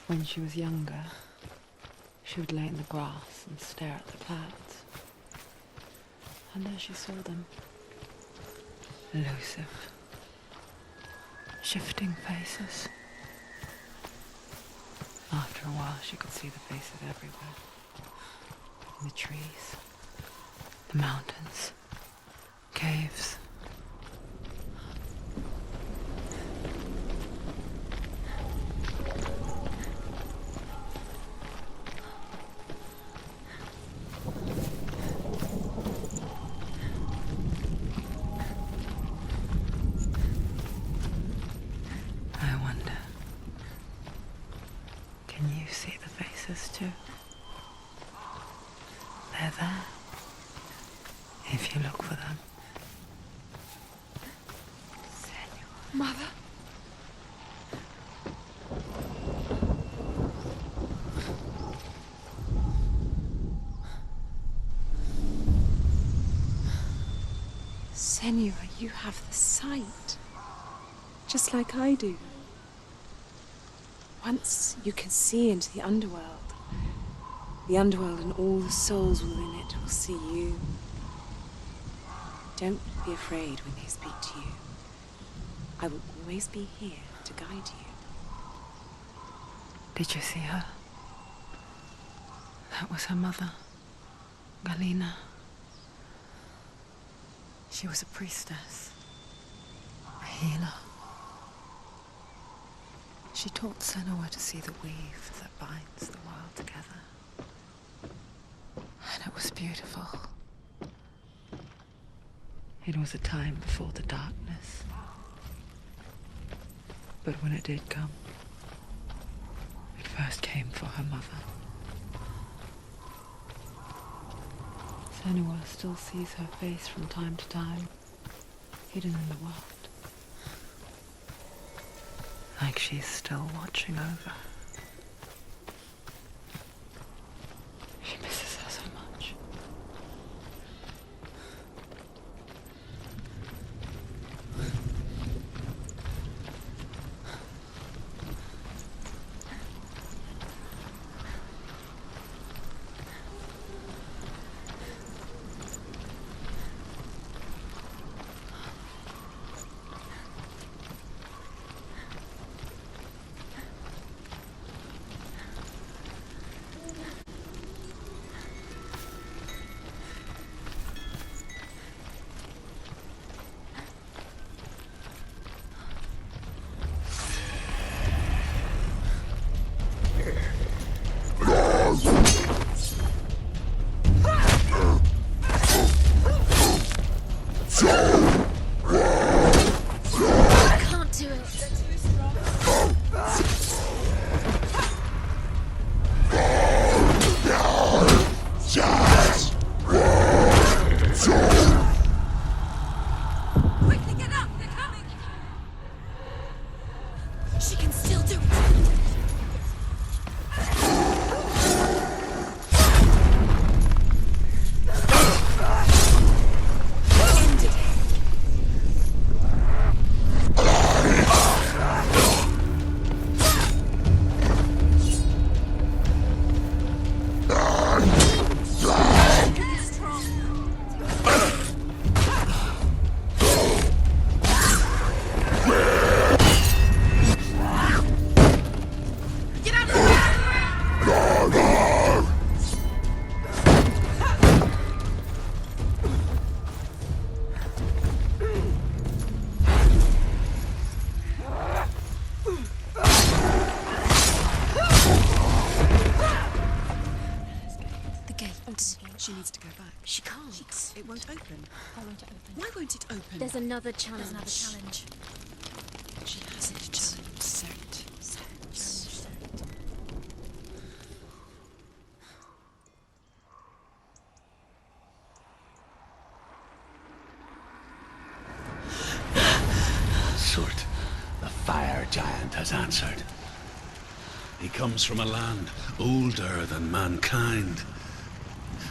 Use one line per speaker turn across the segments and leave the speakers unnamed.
When she was younger, she would lay in the grass and stare at the clouds. And there she saw them. Elusive, shifting faces. After a while, she could see the faces everywhere. In the trees, the mountains, caves. Too. They're there, if you look for them.
Mother? Senua, you have the sight. Just like I do. Once you can see into the underworld. The underworld and all the souls within it will see you. Don't be afraid when they speak to you. I will always be here to guide you.
Did you see her? That was her mother, Galina. She was a priestess, a healer. She taught Senua to see the weave that binds the world together. And it was beautiful. It was a time before the darkness. But when it did come, it first came for her mother. Senua still sees her face from time to time, hidden in the world. Like she's still watching over her. She misses her so much.
She needs to go back.
She can't.
It won't open.
Why won't it open?
Why won't it open?
There's another challenge.
She has it. Set.
Surt, the fire giant has answered. He comes from a land older than mankind.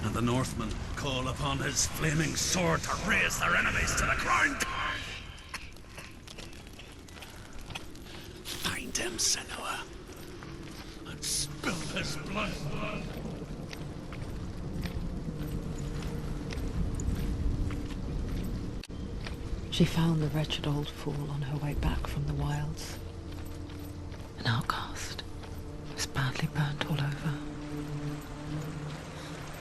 And the Northmen call upon his flaming sword to raze their enemies to the ground. Find him, Senua, and his blood.
She found the wretched old fool on her way back from the wilds. An outcast. Was badly burnt all over.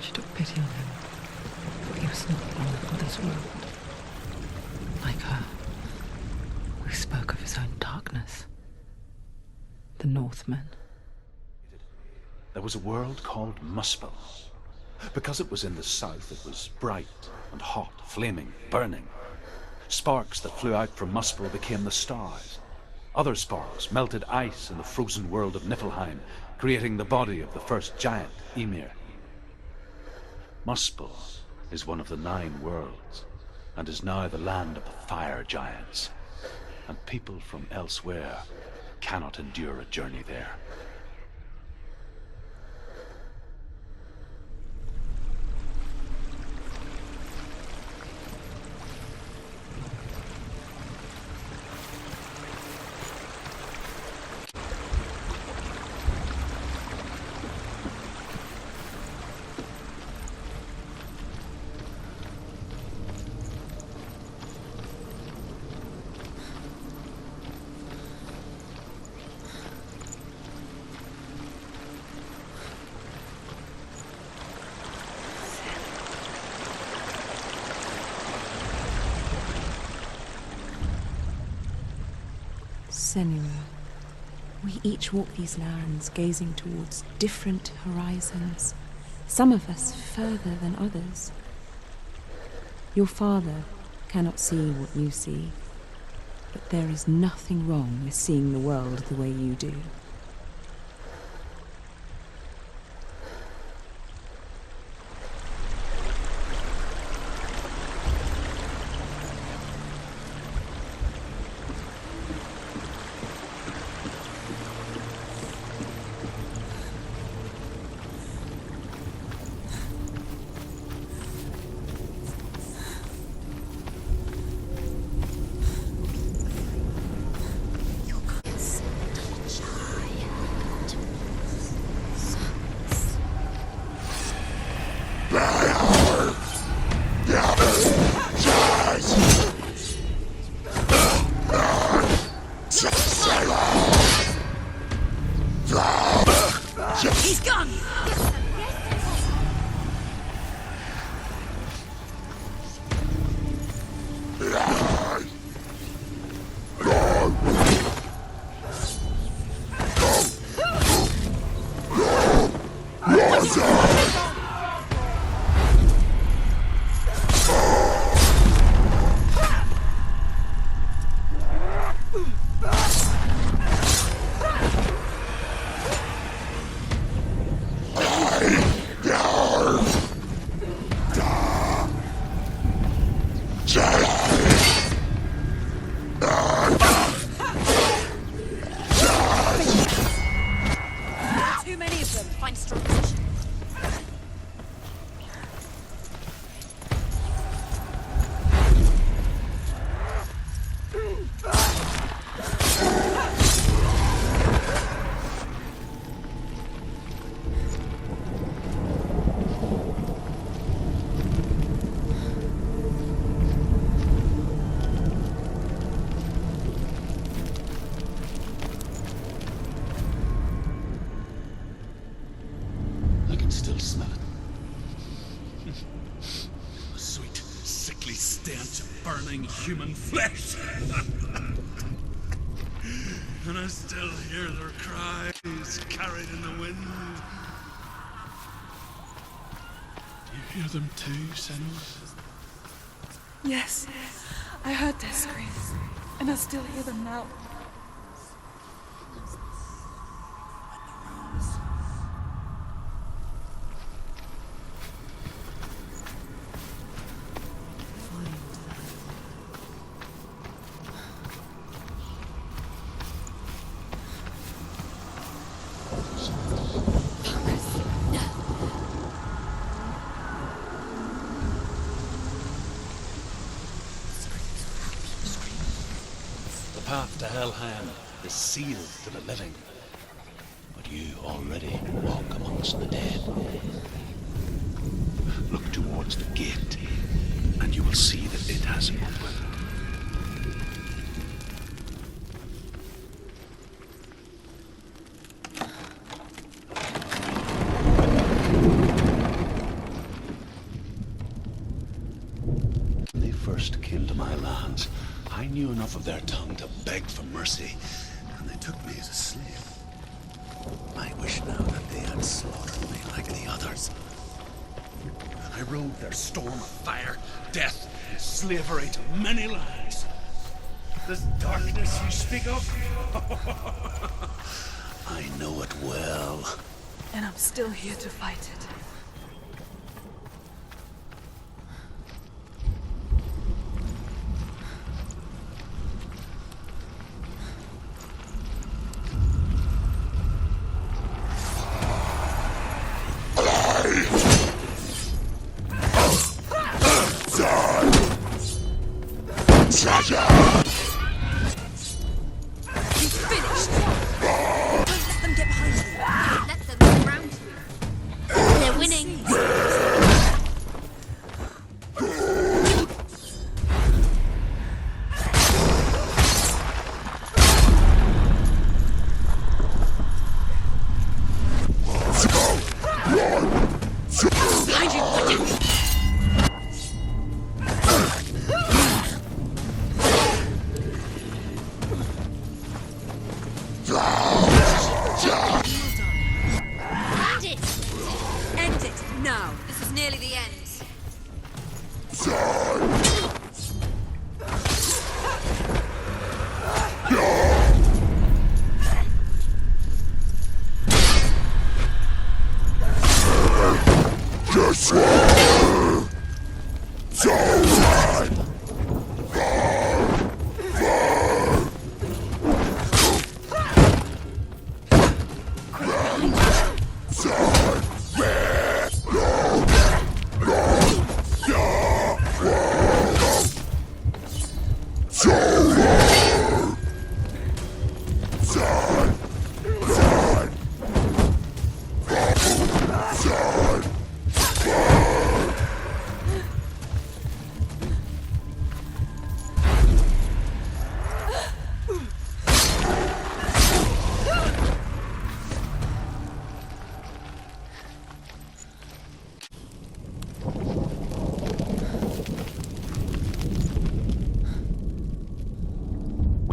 She took pity on him. He was not long for this world. Like her, who spoke of his own darkness. The Northmen.
There was a world called Muspel. Because it was in the south, it was bright and hot, flaming, burning. Sparks that flew out from Muspel became the stars. Other sparks melted ice in the frozen world of Niflheim, creating the body of the first giant, Ymir. Muspel is one of the 9 worlds, and is now the land of the fire giants. And people from elsewhere cannot endure a journey there.
Senua, we each walk these lands gazing towards different horizons, some of us further than others. Your father cannot see what you see, but there is nothing wrong with seeing the world the way you do.
He's gone! Too many of them. Find strong position.
I can still smell it. A sweet, sickly stench of burning human flesh. And I still hear their cries carried in the wind. Do you hear them too, Senua?
Yes, I heard their screams, and I still hear them now.
The path to Helheim is sealed to the living. But like you already walk amongst the dead. Look towards the gate, and you will see that it has opened. When they first came to my lands, I knew enough of their tongue to beg for mercy, and they took me as a slave. I wish now that they had slaughtered me like the others. I rode their storm of fire, death, and slavery to many lands. This darkness you speak of, I know it well.
And I'm still here to fight it.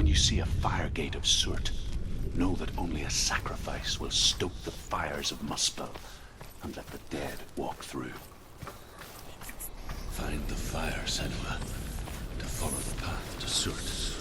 You see a fire gate of soot, know that only a sacrifice will stoke the fires of Muspel and let the dead walk through. Find the fire, Senua, to follow the path to soot.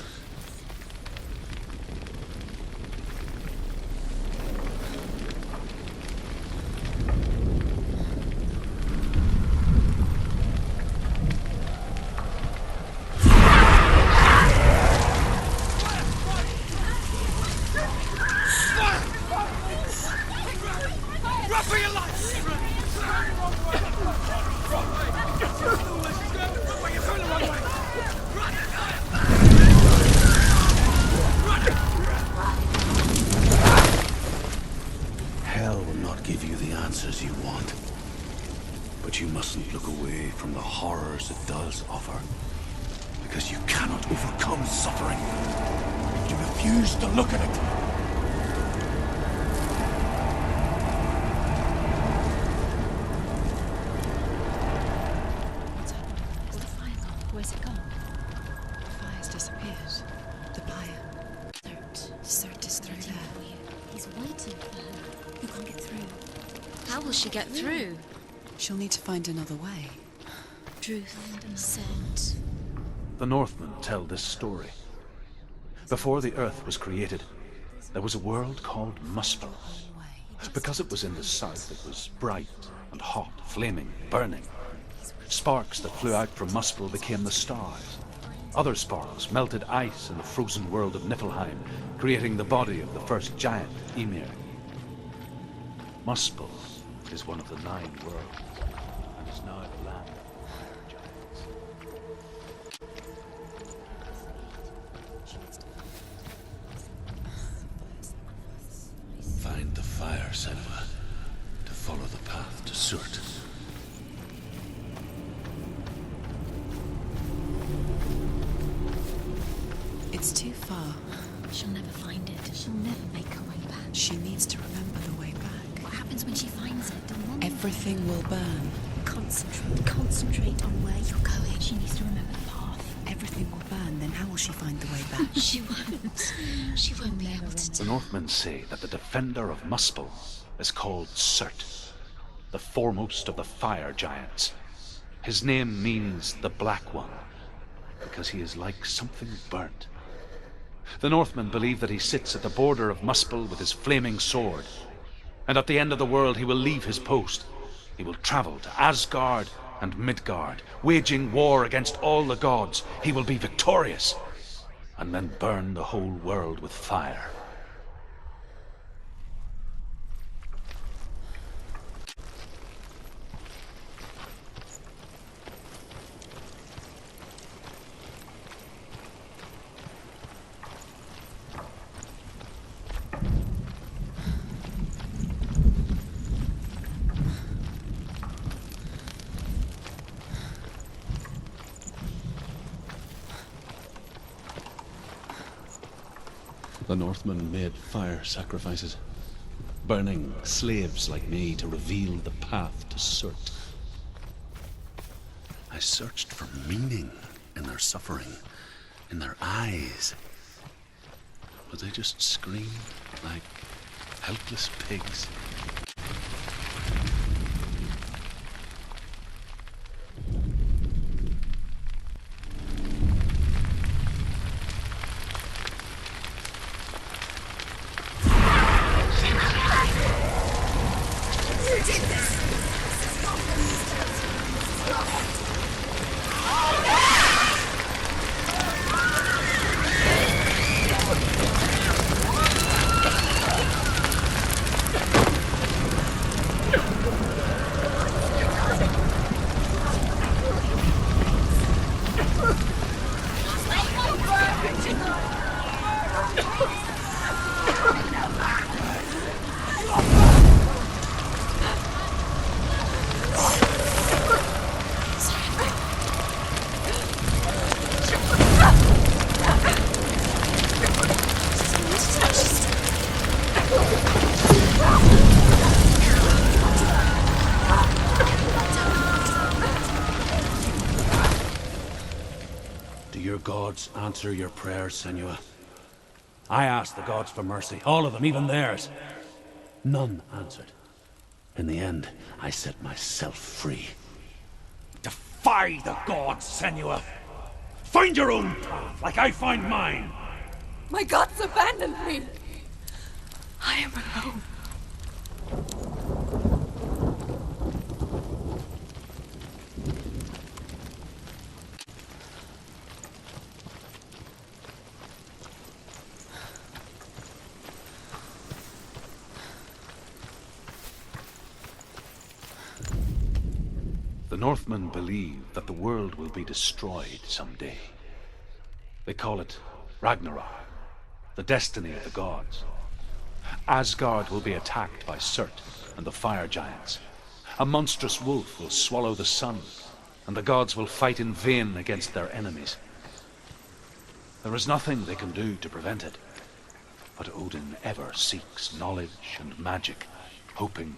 Answers you want, but you mustn't look away from the horrors it does offer, because you cannot overcome suffering if you refuse to look at it.
What's happened? Is the fire gone? Where's it gone? The fire's disappeared. The pyre. Cert is through there.
He's waiting for her. You can't get through. How will she get through?
She'll need to find another way.
Truth said.
The Northmen tell this story. Before the Earth was created, there was a world called Muspel. Because it was in the south, it was bright and hot, flaming, burning. Sparks that flew out from Muspel became the stars. Other sparks melted ice in the frozen world of Niflheim, creating the body of the first giant, Ymir. Muspel is one of the 9 worlds, and is now the land of giants.
Find the fire. Surt.
It's too far.
She'll never find it. She'll never make her way back.
She needs to remember the way back.
What happens when she finds it? The one
Everything will burn.
Concentrate on where you're going. She needs to remember the path.
Everything will burn, then how will she find the way back?
She won't. She won't be able to
The Northmen say that the defender of Muspel is called Surt, the foremost of the fire giants. His name means the Black One, because he is like something burnt. The Northmen believe that he sits at the border of Muspel with his flaming sword, and at the end of the world he will leave his post. He will travel to Asgard and Midgard, waging war against all the gods. He will be victorious, and then burn the whole world with fire.
The Northmen made fire sacrifices, burning slaves like me to reveal the path to Surt. I searched for meaning in their suffering, in their eyes. But they just screamed like helpless pigs. Answer your prayers, Senua. I asked the gods for mercy, all of them, even theirs. None answered. In the end, I set myself free. Defy the gods, Senua! Find your own path, like I find mine!
My gods abandoned me! I am alone.
The Northmen believe that the world will be destroyed someday. They call it Ragnarok, the destiny of the gods. Asgard will be attacked by Surt and the fire giants. A monstrous wolf will swallow the sun, and the gods will fight in vain against their enemies. There is nothing they can do to prevent it, but Odin ever seeks knowledge and magic, hoping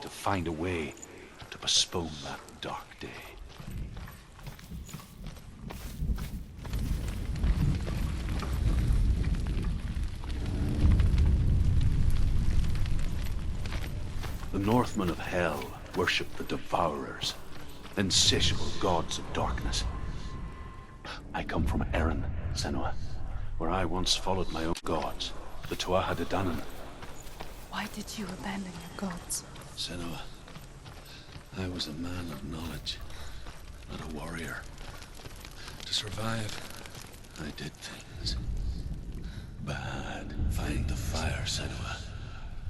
to find a way to postpone that dark day. The Northmen of Hell worship the Devourers, insatiable gods of darkness. I come from Erin, Senua, where I once followed my own gods, the Tuatha De Danann.
Why did you abandon your gods?
Senua, I was a man of knowledge, not a warrior. To survive, I did things bad. Find the fire, Senua.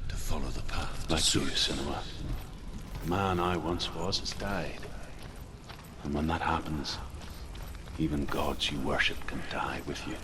To follow the path to
Like you,
Surt.
Senua. The man I once was has died. And when that happens, even gods you worship can die with you.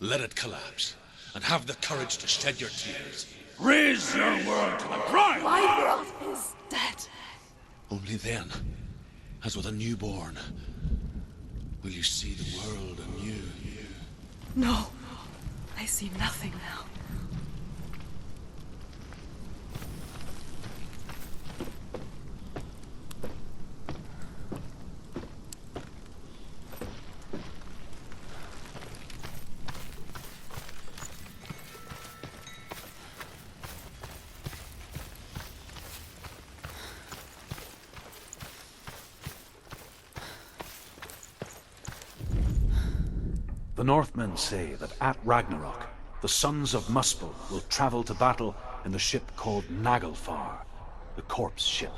Let it collapse, and have the courage to shed your tears. Raise your world to the ground!
My world is dead.
Only then, as with a newborn, will you see the world anew.
No, I see nothing now.
The Northmen say that at Ragnarok, the sons of Muspel will travel to battle in the ship called Naglfar, the corpse ship.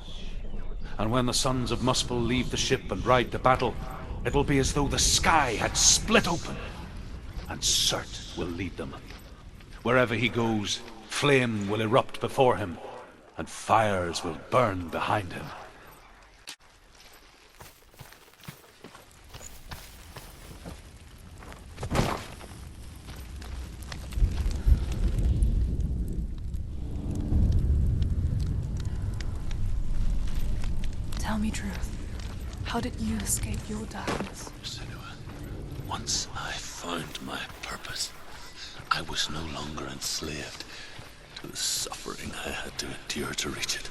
And when the sons of Muspel leave the ship and ride to battle, it will be as though the sky had split open, and Surt will lead them. Wherever he goes, flame will erupt before him, and fires will burn behind him.
Tell me truth. How did you escape your darkness?
Senua, once I found my purpose, I was no longer enslaved to the suffering I had to endure to reach it.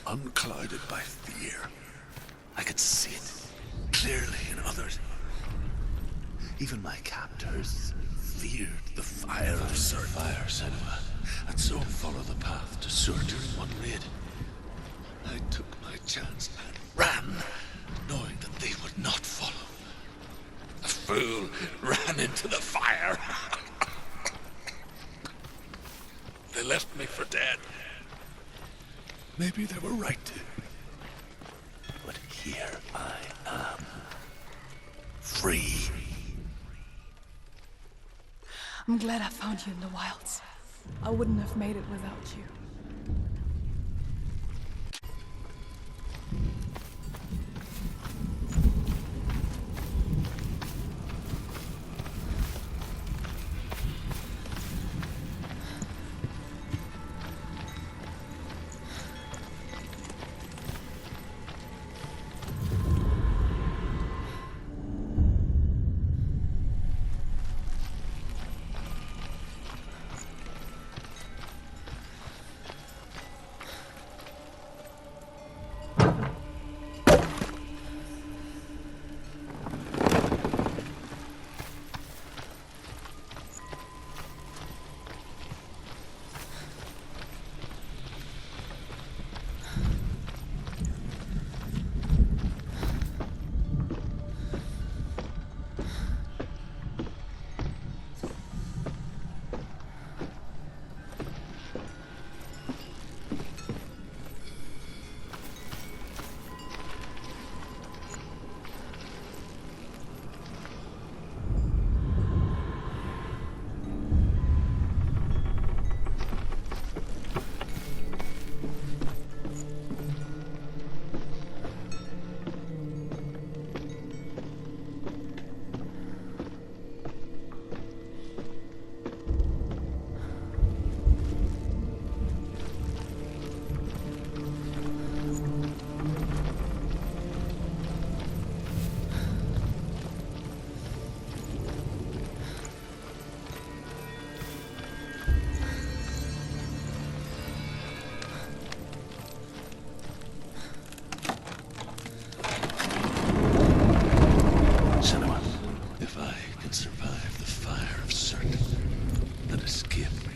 Unclouded by fear, I could see it clearly in others. Even my captors feared the fire of Surt. Fire, Senua, and so followed the path to Surt in one raid. I took my chance and ran, knowing that they would not follow. The fool ran into the fire. They left me for dead. Maybe they were right to. But here I am. Free.
I'm glad I found you in the wilds. I wouldn't have made it without you.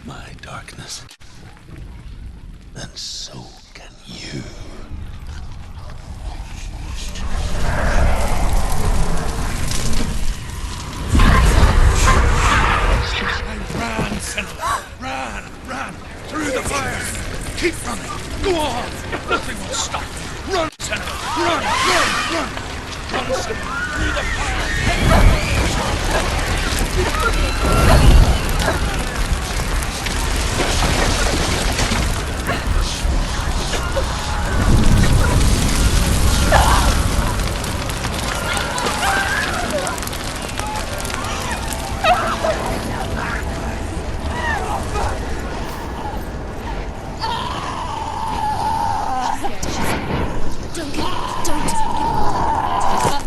my darkness. And so can you. Run, Sentinel! Run! Through the fire! Keep running! Go on! Nothing will stop! Run, Sentinel! Run! Run, Sentinel! Through the fire!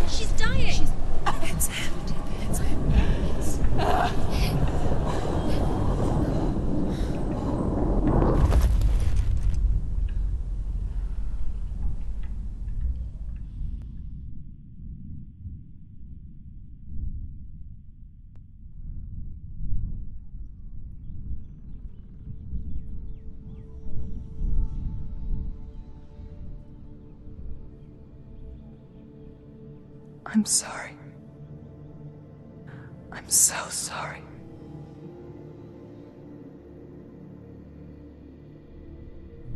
She's dying!
It's him. It's him.
I'm sorry. I'm so sorry.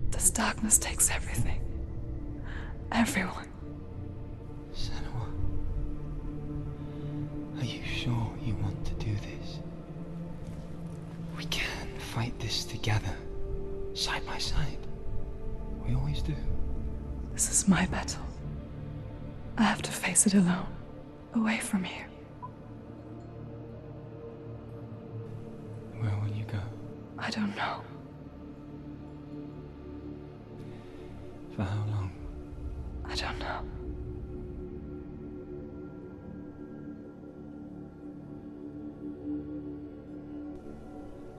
This darkness takes everything. Everyone.
Senua, are you sure you want to do this? We can fight this together, side by side. We always do.
This is my battle. I have to face it alone, away from here.
Where will you go?
I don't know.
For how long?
I don't know.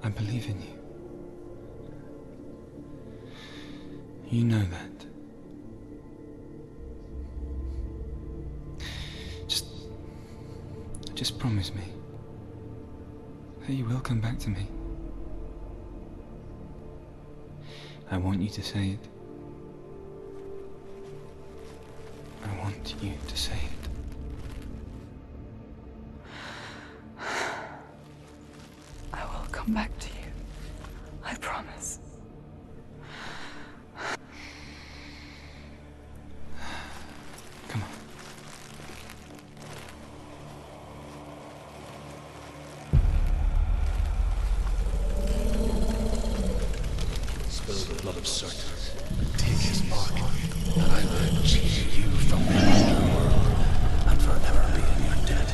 I believe in you. You know that. Just promise me that you will come back to me. I want you to say it. I want you to say it.
I will come back to you. I promise.
Come on.
The blood of Certus. Take his mark, and I will cheat you from the underworld and forever be in your debt.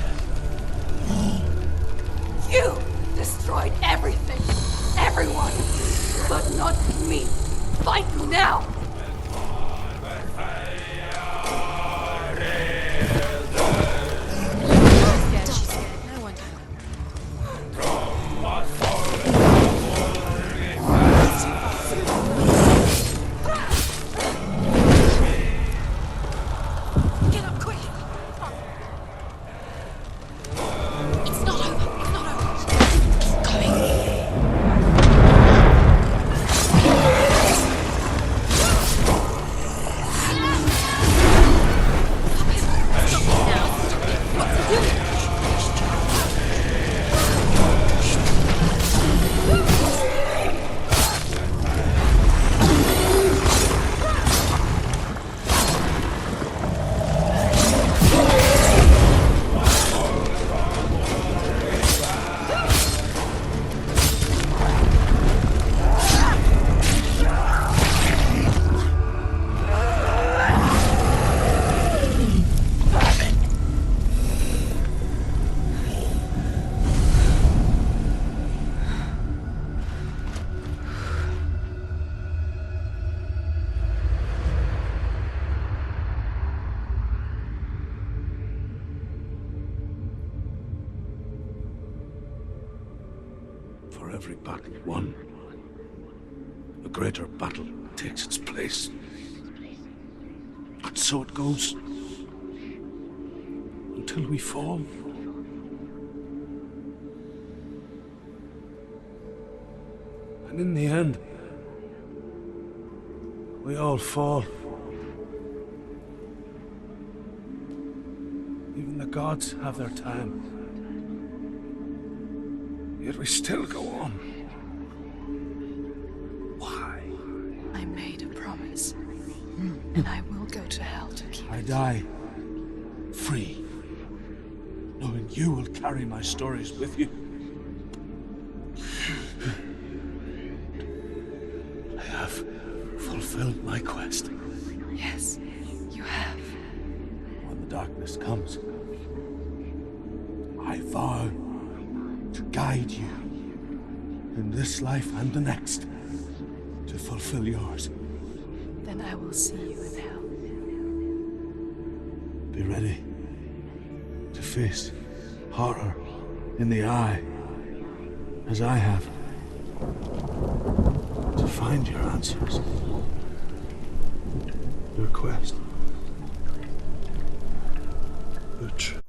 You destroyed everything, everyone, but not me. Fight now!
For every battle won, a greater battle takes its place. And so it goes. Until we fall.
And in the end, we all fall. Even the gods have their time. Yet we still go on. Why?
I made a promise. And I will go to hell to keep
I
it.
die free, knowing you will carry my stories with you. I have fulfilled my quest.
Yes, you have.
When the darkness comes, I vow to guide you in this life and the next to fulfill yours.
Then I will see you in hell.
Be ready to face horror in the eye, as I have. To find your answers. Your quest. The truth.